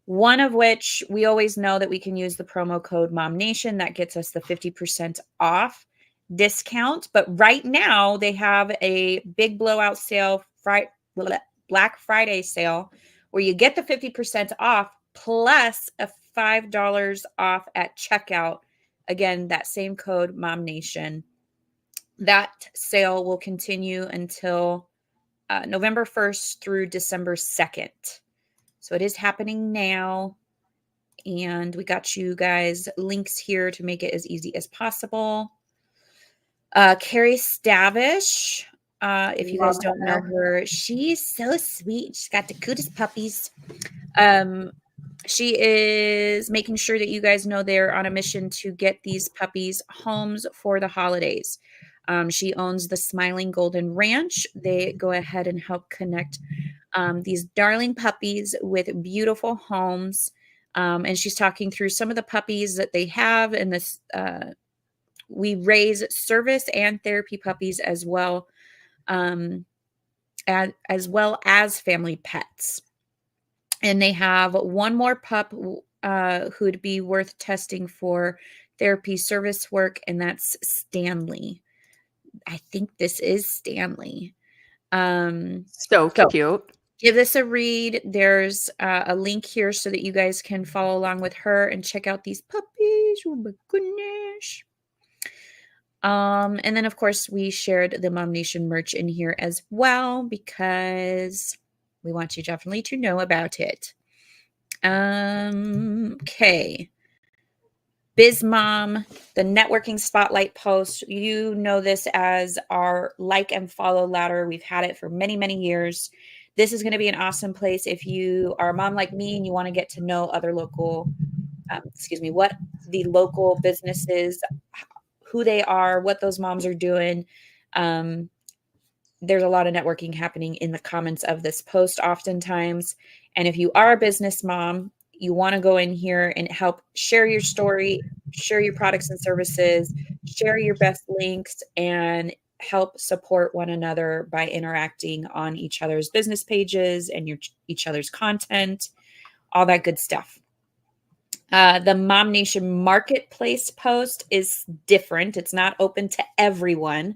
One of which we always know that we can use the promo code MOMnation. That gets us the 50% off discount. But right now they have a big blowout sale, Black Friday sale, where you get the 50% off plus a $5 off at checkout. Again, that same code MOMnation. That sale will continue until November 1st through December 2nd. So it is happening now, and we got you guys links here to make it as easy as possible. Carrie Stavish, if you guys don't know her, she's so sweet. She's got the cutest puppies. She is making sure that you guys know they're on a mission to get these puppies homes for the holidays. She owns the Smiling Golden Ranch. They go ahead and help connect these darling puppies with beautiful homes. And she's talking through some of the puppies that they have. And this, we raise service and therapy puppies as well as family pets. And they have one more pup who'd be worth testing for therapy service work, and that's Stanley. I think this is Stanley. So cute. Give this a read. There's a link here so that you guys can follow along with her and check out these puppies. Oh my goodness. And then of course we shared the MOMnation merch in here as well because we want you definitely to know about it. Okay. BizMom, the networking spotlight post. You know this as our like and follow ladder. We've had it for many, many years. This is going to be an awesome place if you are a mom like me and you want to get to know other local, what the local businesses, who they are, what those moms are doing. There's a lot of networking happening in the comments of this post oftentimes. And if you are a business mom, you want to go in here and help share your story, share your products and services, share your best links, and help support one another by interacting on each other's business pages and each other's content, all that good stuff. The MOMnation Marketplace post is different. It's not open to everyone.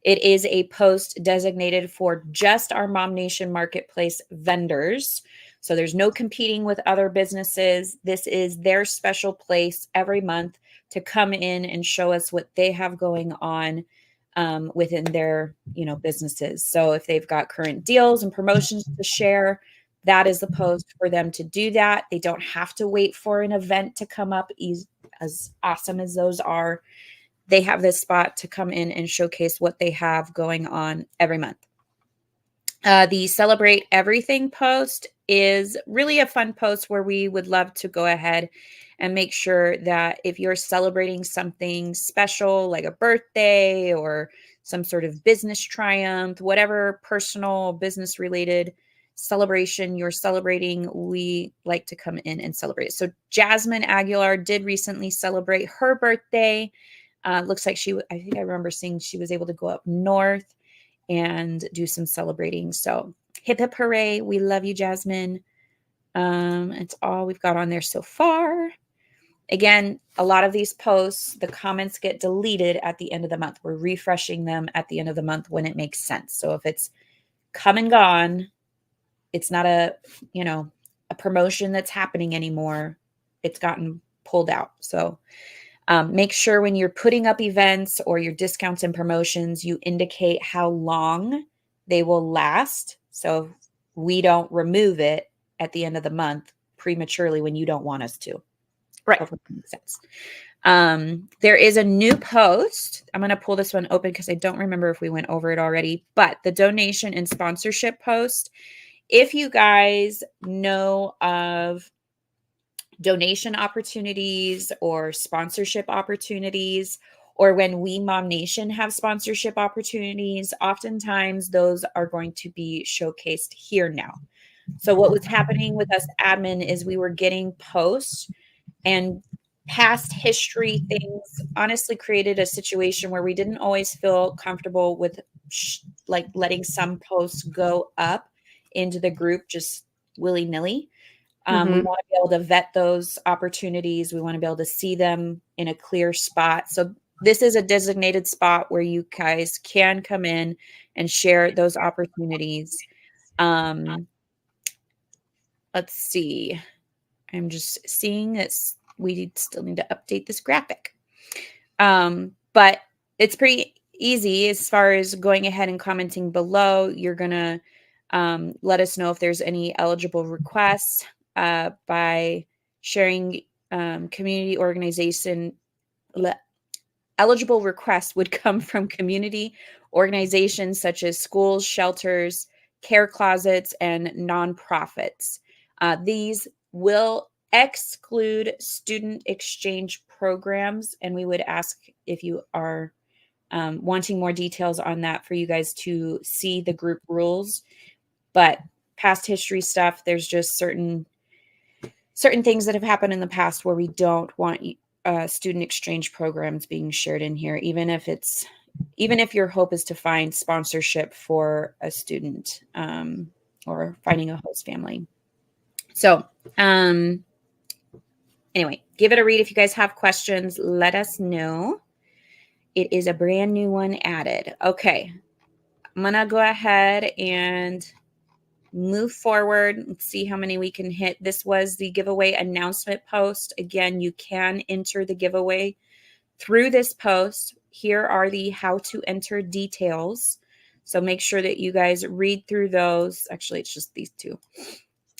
It is a post designated for just our MOMnation Marketplace vendors. So there's no competing with other businesses. This is their special place every month to come in and show us what they have going on within their, businesses. So if they've got current deals and promotions to share, that is the post for them to do that. They don't have to wait for an event to come up. As awesome as those are, they have this spot to come in and showcase what they have going on every month. The Celebrate Everything post is really a fun post where we would love to go ahead and make sure that if you're celebrating something special, like a birthday or some sort of business triumph, whatever personal business related celebration you're celebrating, we like to come in and celebrate it. So Jasmine Aguilar did recently celebrate her birthday. Looks like I think I remember seeing she was able to go up north and do some celebrating. So hip hip hooray. We love you, Jasmine. It's all we've got on there so far. Again, a lot of these posts, the comments get deleted at the end of the month. We're refreshing them at the end of the month when it makes sense. So if it's come and gone, it's not a promotion that's happening anymore. It's gotten pulled out. So make sure when you're putting up events or your discounts and promotions, you indicate how long they will last. So we don't remove it at the end of the month prematurely when you don't want us to. Right. Hopefully that makes sense. There is a new post. I'm going to pull this one open because I don't remember if we went over it already, but the donation and sponsorship post. If you guys know of donation opportunities or sponsorship opportunities, or when we MOMnation have sponsorship opportunities, oftentimes those are going to be showcased here now. So what was happening with us admin is we were getting posts, and past history things honestly created a situation where we didn't always feel comfortable with like letting some posts go up into the group just willy-nilly. We want to be able to vet those opportunities. We want to be able to see them in a clear spot. So this is a designated spot where you guys can come in and share those opportunities. Let's see. I'm just seeing that we still need to update this graphic. But it's pretty easy as far as going ahead and commenting below. You're going to let us know if there's any eligible requests by sharing community organization. Eligible requests would come from community organizations such as schools, shelters, care closets, and nonprofits. These will exclude student exchange programs, and we would ask if you are wanting more details on that for you guys to see the group rules. But past history stuff, there's just certain things that have happened in the past where we don't want student exchange programs being shared in here, even if your hope is to find sponsorship for a student or finding a host family. So anyway, give it a read. If you guys have questions, let us know. It is a brand new one added. Okay, I'm gonna go ahead and move forward. Let's see how many we can hit. This was the giveaway announcement post. Again, you can enter the giveaway through this post. Here are the how to enter details. So make sure that you guys read through those. Actually, it's just these two.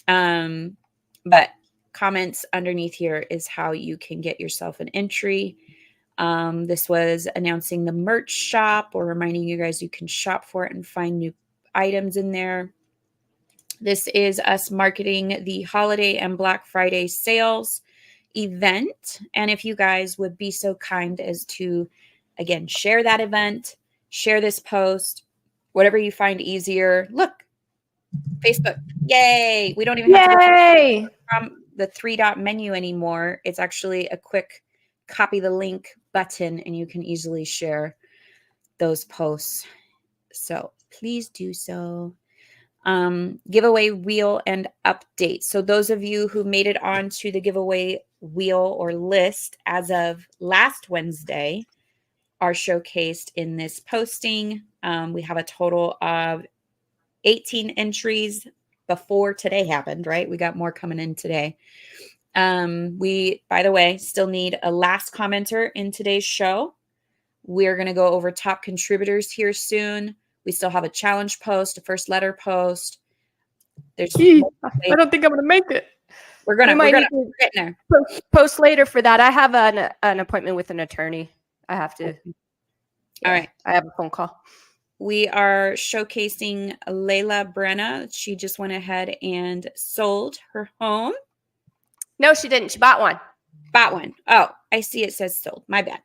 But comments underneath here is how you can get yourself an entry. This was announcing the merch shop, or reminding you guys you can shop for it and find new items in there. This is us marketing the holiday and Black Friday sales event. And if you guys would be so kind as to again, share that event, share this post, whatever you find easier. Look, Facebook, yay. We don't even have to go from the 3-dot menu anymore. It's actually a quick copy the link button, and you can easily share those posts. So please do so. Giveaway wheel and update. So those of you who made it onto the giveaway wheel or list as of last Wednesday are showcased in this posting. We have a total of 18 entries before today happened, right? We got more coming in today. We, by the way, still need a last commenter in today's show. We're going to go over top contributors here soon. We still have a challenge post, a first letter post. There's I don't think I'm going to make it. We're getting there. Post later for that. I have an appointment with an attorney. I have to. All right. I have a phone call. We are showcasing Layla Brenna. She just went ahead and sold her home. No, she didn't. She bought one. Bought one. Oh, I see it says sold. My bad.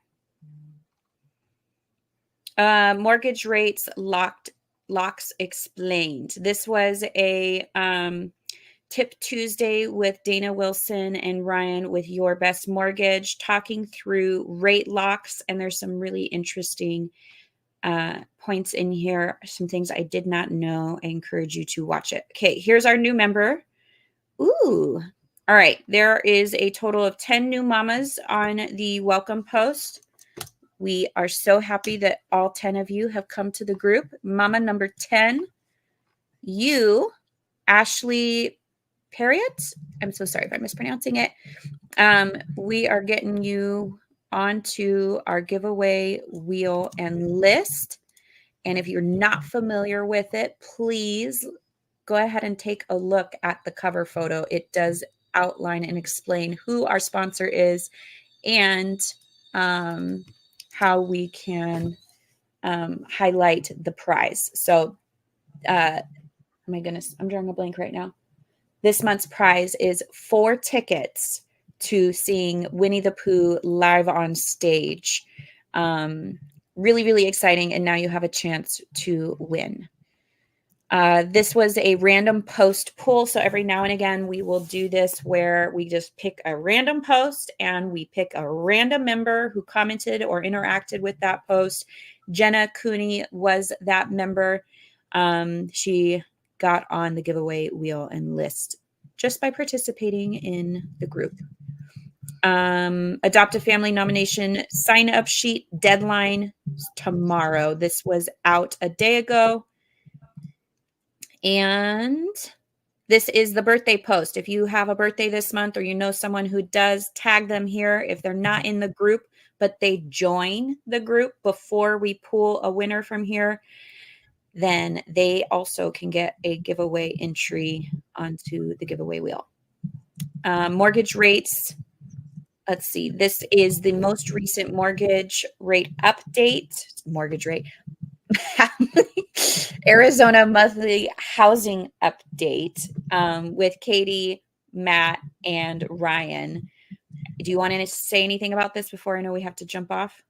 Mortgage rates locks explained. This was a Tip Tuesday with Dana Wilson and Ryan with Your Best Mortgage, talking through rate locks. And there's some really interesting points in here, some things I did not know. I encourage you to watch it. Okay, here's our new member. Ooh. All right. There is a total of 10 new mamas on the welcome post. We are so happy that all 10 of you have come to the group. Mama number 10, you, Ashley Perriott. I'm so sorry if I'm mispronouncing it. We are getting you onto our giveaway wheel and list. And if you're not familiar with it, please go ahead and take a look at the cover photo. It does outline and explain who our sponsor is and how we can highlight the prize. So, oh my goodness, I'm drawing a blank right now. This month's prize is 4 tickets to seeing Winnie the Pooh live on stage. Really, really exciting. And now you have a chance to win. This was a random post pool. So every now and again, we will do this where we just pick a random post and we pick a random member who commented or interacted with that post. Jenna Cooney was that member. She got on the giveaway wheel and list just by participating in the group. Adopt a Family nomination sign-up sheet deadline tomorrow. This was out a day ago. And this is the birthday post. If you have a birthday this month or you know someone who does, tag them here. If they're not in the group, but they join the group before we pull a winner from here, then they also can get a giveaway entry onto the giveaway wheel. Mortgage rates. Let's see. This is the most recent mortgage rate update. Mortgage rate. Arizona monthly housing update with Katie, Matt, and Ryan. Do you want to say anything about this before I know we have to jump off?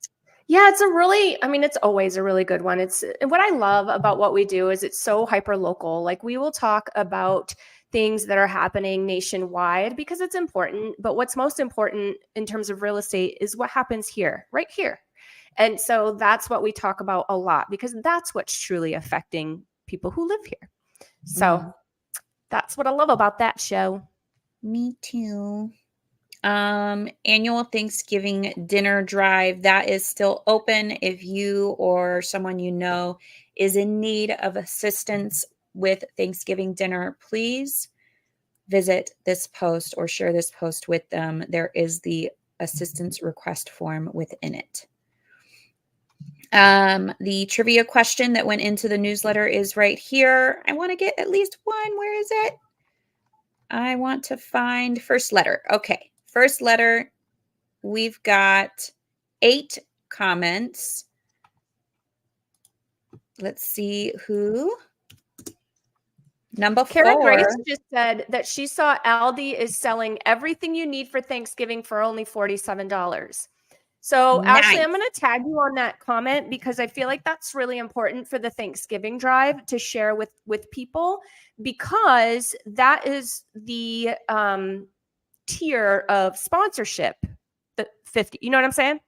Yeah, it's it's always a really good one. It's what I love about what we do is it's so hyper local. Like we will talk about things that are happening nationwide because it's important. But what's most important in terms of real estate is what happens here, right here. And so that's what we talk about a lot because that's what's truly affecting people who live here. So that's what I love about that show. Me too. Annual Thanksgiving dinner drive that is still open. If you or someone you know is in need of assistance with Thanksgiving dinner, please visit this post or share this post with them. There is the assistance request form within it. The trivia question that went into the newsletter is right here. I want to get at least one. Where is it? I want to find first letter. Okay. First letter. We've got 8 comments. Let's see who. Number 4. Karen Grace just said that she saw Aldi is selling everything you need for Thanksgiving for only $47. So Ashley, Nice. I'm going to tag you on that comment because I feel like that's really important for the Thanksgiving drive to share with people, because that is the tier of sponsorship. The 50, you know what I'm saying?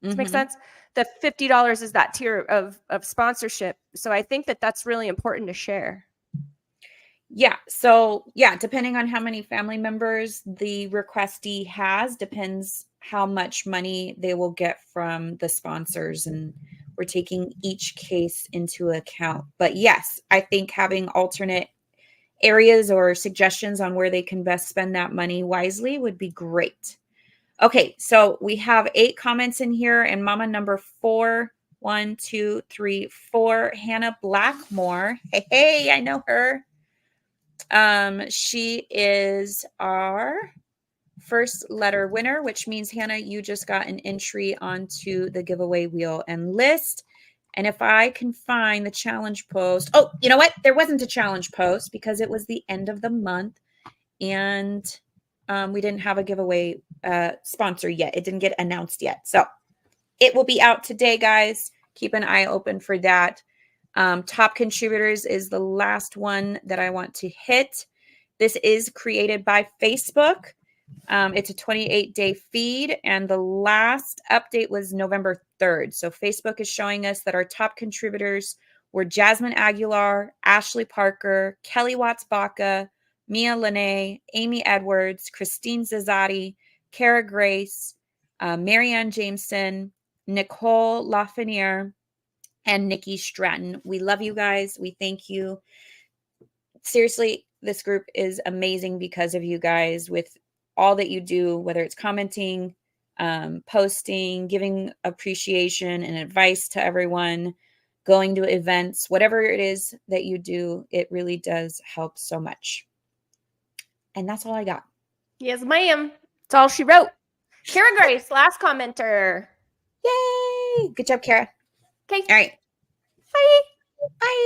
Does that make sense? The $50 is that tier of sponsorship. So I think that that's really important to share. Yeah. So yeah, depending on how many family members the requestee has, depends how much money they will get from the sponsors. And we're taking each case into account. But yes, I think having alternate areas or suggestions on where they can best spend that money wisely would be great. Okay, so we have 8 comments in here, and mama number 4, 1, 2, 3, 4, Hannah Blackmore. Hey, I know her. She is our first letter winner, which means, Hannah, you just got an entry onto the giveaway wheel and list. And if I can find the challenge post, oh, you know what? There wasn't a challenge post because it was the end of the month, and we didn't have a giveaway sponsor yet. It didn't get announced yet. So it will be out today, guys. Keep an eye open for that. Top contributors is the last one that I want to hit. This is created by Facebook. It's a 28-day feed, and the last update was November 3rd. So Facebook is showing us that our top contributors were Jasmine Aguilar, Ashley Parker, Kelly Watts-Baca, Mia Lene, Amy Edwards, Christine Zazzati, Kara Grace, Marianne Jameson, Nicole Lafreniere, and Nikki Stratton. We love you guys. We thank you. Seriously, this group is amazing because of you guys, with all that you do, whether it's commenting, posting, giving appreciation and advice to everyone, going to events, whatever it is that you do, it really does help so much. And that's all I got. Yes, ma'am. That's all she wrote. Kara Grace, last commenter. Yay! Good job, Kara. Okay. All right. Bye. Bye.